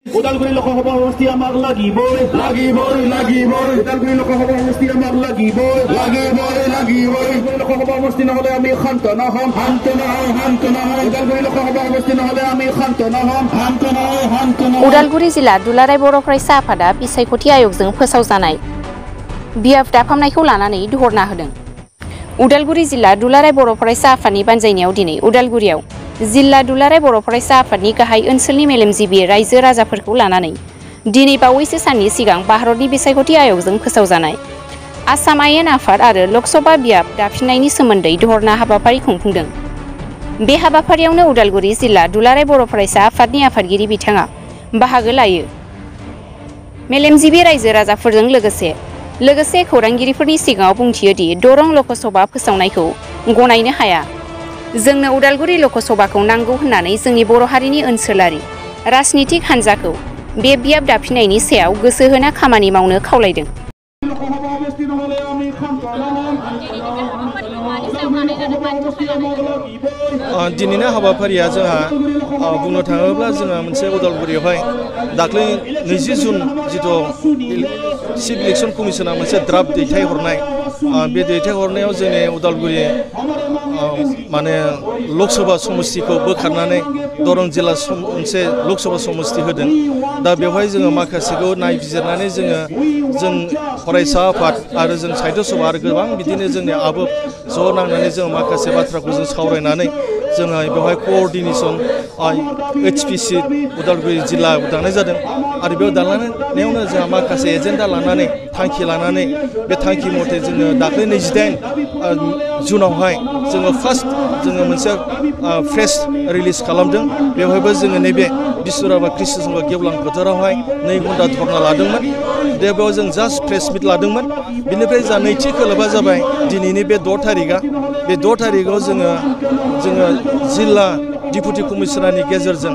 Udalguri Lokasabha Samasti amar লাগিবই Udalguri Lokasabha Samasti amar লাগিবই Lokasabha Samasti নহলে আমি শান্ত নহম Udalguri Lokasabha Samasti নহলে আমি শান্ত নহম उदालगुरि जिल्ला दुलाराय बर' फरायसा आफादा बिसायख'थि आय'गजों फोसावजानाय बियाब दाफामनायखौ लानानै धरना होदों। उदालगुरि जिल्ला दुलाराय बर' फरायसा आफादनि बानजायनायाव दिनै उदालगुरियाव जिल्ला दुलाराय बर' फरायसा आफादनि गाहाय ओनसोलनि मेलेमजिबि रायजो राजाफोरखौ लानानै दिनै बावैसो साननि सिगां भारतनि बिसायख'थि आय'गजों फोसावजानाय आसाम आयेन आफाद आरो लकसभा बियाब दाफिननायनि सोमोन्दै धरना हाबाफारि खुंफुंदों। बे हाबाफारियावनो उदालगुरि जिल्ला दुलाराय बर' फरायसा आफादनि आफादगिरि बिथाङा बाहागो लायो। मेलेमजिबि रायजो राजाफोरजों लोगोसे खौरांगिरिफोरनि सिगाङाव बुंथियो दि दरं लकसभा फोसावनायखौ गनायनो हाया। जोंनो उदालगुरि लकसभाखौ नांगौ होननानै जोंनि बर' हारिनि ओनसोलारि राजनितिक हान्जाखौ बे बियाब दाफिननायनि सायाव गोसो होना खामानि मावनो खावलायदों। दिनैनि हाबाफारिया जोंहा बुंनो थाङोब्ला जोंहा मोनसे उदालगुरियावहाय दाख्लै 20 जुन जिथु चिफ इलेक्शन कमिशना मोनसे ड्राफ्ट दैथायहरनाय बे दैथायहरनायाव जोंनि उदालगुरि माने लकसभा समस्तिखौ बोखारनानै दरं जिल्ला मोनसे लकसभा समस्ति होदों। दा बेवहाय जोङो माखासेखौ नायबिजिरनानै जों फरायसा आफाद आरो जों साहित्य सभा आरो गोबां बिदिनो जोंनि आबोब ज' नांनानै जों माखासे बाथ्राखौ जों सावरायनानै जोङो बेवहाय क'अर्डिनेसन HPC उदालगुरि जिल्लायाव दानाय जादों आरो बेयाव दानायावनो जोंहा माखासे एजेन्डा लानानै थांखि लानानै बे थांखि मथे जोङो दाख्लै 28 जुनावहाय जोङो फार्स्ट जोङो मोनसे प्रेस रिलिज खालामदों। बेवहायबो जोङो नैबे बिश्वराभा कृष्ण संघ गेवलां फोथारावहाय 2 घन्टा धरना लादोंमोन। बेयाव जों जास्ट प्रेस मिट लादोंमोन। बिनिफ्राय जा नैथि खोलोबा जाबाय दिनैनि बे 6 थारिखआ बे 6 थारिखआव जोङो जिल्ला डिपुटि कमिशनारनि गेजेरजों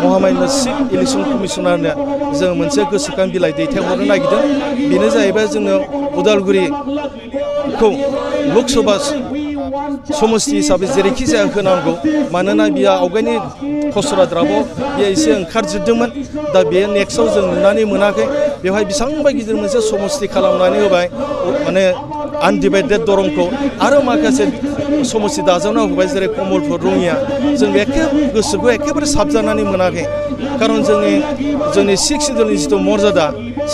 महामान्य चिफ इलेक्शन कमिशनारनो जों मोनसे गोसोखां बिलाइ दैथायहरनो नागिरदों। बेनो जाहैबाय जोङो उदालगुरिखौ लकसभा समस्ति हिसाबै जेरैखि जाया होनांगौ। मानोना बियो आवगायनि खसरा द्राफ्टआव बियो एसे ओंखारजोबदोंमोन। दा बे नेक्स्टआव जों नुनानै मोनाखै। बेवहाय बेसेबांबा गिदिर मोनसे समस्ति खालामनानै होबाय माने आनडिभाइडेड दरंखौ आरो माखासे समस्ति दाजाबना होबाय जेरै कमलपुर रङिया। जों एखे गोसोखौ एखेबारे साबजानानै मोनाखै। खारन जोंनि 6 सिडुलनि जिथु मर्यादा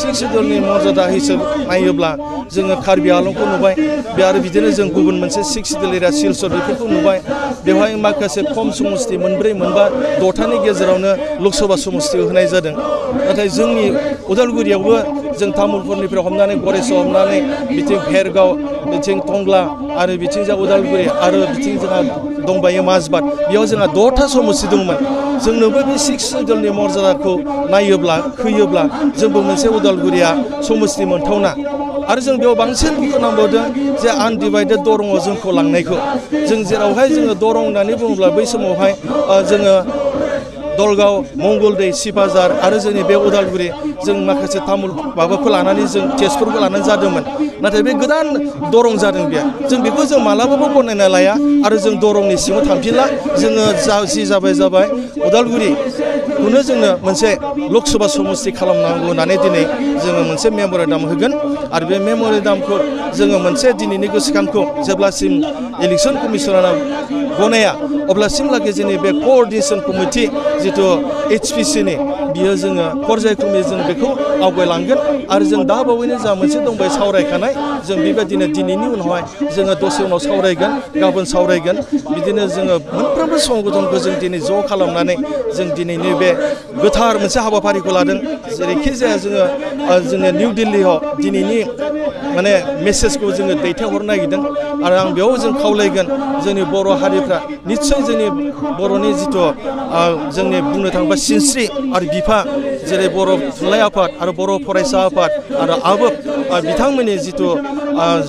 6 सिडुलनि मर्यादा हिसाबै नायोब्ला जोङो कार्बि आलंखौ नुबाय। बे आरो बिदिनो जों गुबुन मोनसे 6 सिडुल एरिया सिलचर बेफोरखौ नुबाय। बेवहाय माखासे खम समस्ति 4 मोनबा 6थानि गेजेरावनो लकसभा समस्ति होनाय जादों। नाथाय जोंनि उदालगुरियावबो जों तामुलपुरनिफ्राय हमनानै गरेस्वर हमनानै बिथिं भेरगाव बिथिं टंला आरो बिथिं जा उदालगुरि आरो बिथिं जोंहा दंबायो माजबाद। बेयाव जोंहा 6था समस्ति दंमोन। जोंनोबो बे 6 सिडुलनि मर्यादाखौ नायोब्ला होयोब्ला जोंबो मोनसे उदालगुरिया समस्ति मोनथावना। आरो जों बेयाव बांसिन बुंनांबावदों जे आनडिभाइडेड दरंआव जोंखौ लांनायखौ जों जेरावहाय जोङो दरं होननानै बुङोब्ला बै समावहाय जोङो दलगाव मंगलदै सिपाजार आरो जोंनि बे उदालगुरि जों माखासे तामुल माबाखौ लानानै जों तेजपुरखौ लानानै जादोंमोन। नाथाय बे गोदान दरं जादों बे जों बेखौ जों मालाबाबो गनायना लाया आरो जों दरंनि सिङाव थांफिनला। जोङो जि जाबाय उदालगुरिखौनो जोंनो मोनसे लकसभा समस्ति खालामनांगौ होननानै दिनै जोङो मोनसे मेम'रेन्डाम होगोन। आरो बे मेम'रेन्डामखौ जोङो मोनसे दिनैनि गोसोखांखौ जेब्लासिम इलेक्शन कमिशनारा गनाया अब्लासिमलागै जोंनि बे क'अर्डिनेसन कमिटि जिथु HPCनि बियो जोङो पर्यायक्रमै जों बेखौ आवगायलांगोन। आरो जों दा बावैनो जा मोनसे दंबाय सावरायखानाय जों बेबायदिनो दिनैनि उनावहाय जोङो दसे उनाव सावरायगोन गाबोन सावरायगोन। बिदिनो जोङो मोनफ्रोमबो संगठनखौ जों दिनै ज' खालामनानै जों दिनैनि बे गोथार मोनसे हाबाफारिखौ लादों। जेरैखि जाया जोङो निउ दिल्लीयाव दिनैनि माने मेसेजखौ जोङो दैथायहरनो नागिरदों। आरो आं बेयाव जों खावलायगोन जोंनि बर' हारिफ्रा निस्सय जोंनि बर'नि जिथु जोंनि बुंनो थाङोबा सिनस्रि आरो बिफा जेरै बर' थुनलाइ आफाद आरो बर' फरायसा आफाद आरो आबोब बिथांमोननि जिथु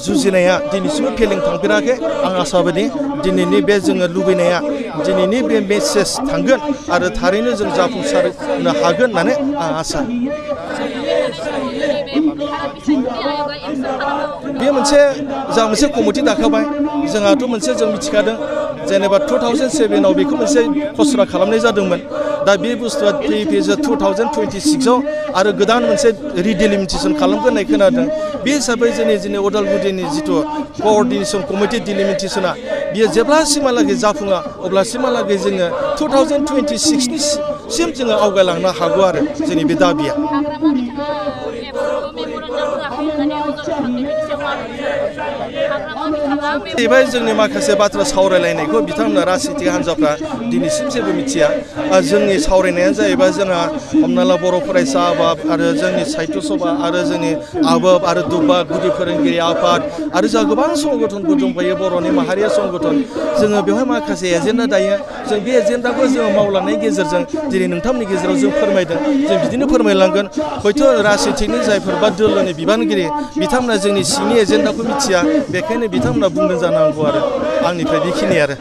जुजिनाया दिनैसिमबो फेलें थांफेराखै। आं आसाबादि दिनैनि बे जोङो लुबैनाया दिनैनि बे मेसेज थांगोन आरो थारैनो जों जाफुंसारनो हागोन होननानै आं आसा। बे मोनसे जा मोनसे कमिटि दाखाबाय जोंहाथ' मोनसे जों मिथिखादों जेनेबा 2007 आव बेखौ मोनसे खसरा खालामनाय जादोंमोन। दा बे बुस्थुआ फैयै फैयै 2026आव आरो गोदान मोनसे रिडिलिमिटेसन खालामगोन होननाय खोनादों बे हिसाबै जोंनि उदालगुरिनि जिथु कअर्डिनेसन कमिटि डिलिमिटेसना बियो जेब्लासिमहालागै जाफुङा अब्लासिमहालागै जोङो 2026 सिम जोङो आवगायलांनो हागौ आरो जोंनि बे दाबिया जाहैबाय जोंनि माखासे बाथ्रा सावरायलायनायखौ बिथांमोना राजनितिक हान्जाफ्रा दिनैसिम जेबो मिथिया जोंनि सावरायनाया जाहैबाय जोंहा हमना ला बर' फरायसा आफाद आरो जोंनि साहित्य सभा आरो जोंनि आबोब आरो दुब्बा गुदि फोरोंगिरि आफाद आरो जोंहा गोबां संगठनफोर दंफायो बर'नि माहारिया संगठन जोङो बेवहाय माखासे एजेन्डा दायो जों बे एजेन्डाखौ जोङो मावलांनायनि गेजेरजों दिनै नोंथांमोननि गेजेराव जों फोरमायदों जों बिदिनो फोरमायलांगोन हयथ' राजनितिकनि जायफोर बा दोलोनि बिबानगिरि बिथांमोना जोंनि सिंनि एजेन्डाखौ मिथिया बेखायनो बिथांमोना बुंदों जानांगौ आरो आंनिफ्राय बेखिनि आरो